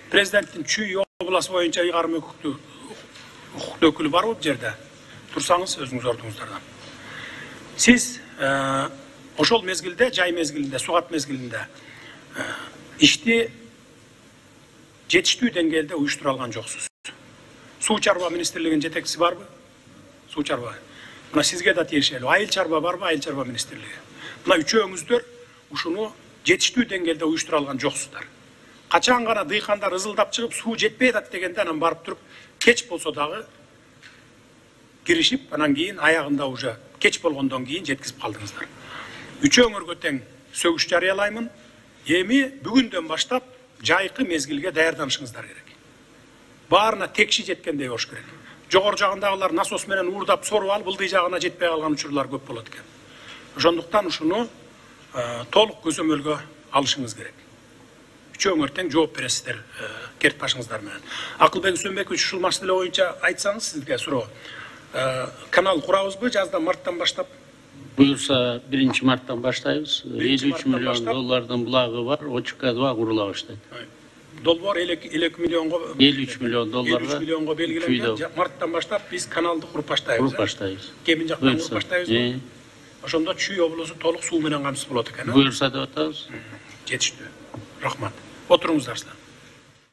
Президенттин Чүй обласы боюнча ыйгарым укуктуу өкүлү бар бул жерде. Турсаңыз өзүңүз ордуңуздардан. Сиз ошол мезгилде, жай мезгилинде, сугат мезгилинде ишти жетиштүү деңгээлде уюштура алган жоксуз. Суу чарба министрлигинин жетекчиси барбы? Суу чарба. Мына сизге да тиешелүү. Айыл чарба барбы? Айыл чарба министрлиги. Мына үчөөңүздөр ушуну жетиштүү деңгээлде уюштура алган жоксуздар. Качан гана дыйкандар ызылдап чыгып суу жетпей атат дегенде анан барып туруп кеч болсо дагы киришип, анан кийин аягында уже кеч болгондон кийин жеткизип калдыңыздар. Үчөөңөргө тең сөгүш жарыялаймын. Эми бүгүндөн баштап жайкы мезгилге даярданышыңыздар керек. Баарына текши жеткендей болуш керек. Жогору жагындагылар насос менен уурдап соруп алып, ылдый жагына жетпей калган учурлар көп болот экен. Ошондуктан ушуну толук көзөмөлгө алышыңыз керек. Үчөөңөр тең жооп бересиздер керт башыңыздар менен. Акылбек Үсөнбекович ушул маселе боюнча айтсаңыз сизге суроо. Канал курабызбы жазда марттан баштап? Буюрса 1 марттан баштайбыз. 53 миллион доллардан булагы бар, ОЧК-2 курула баштайт. Долбоор 52 миллионго 53 миллион долларга 53 миллионго белгиленген. Марттан баштап биз каналды куруп баштайбыз. Куруп баштайбыз. Кемин жактан куруп баштайбыз. Ошондо Чүй облусу толук суу менен камсыз болот экен. Буюрса деп атабыз. Жетиштүү. Рахмат. Отуруңуздар.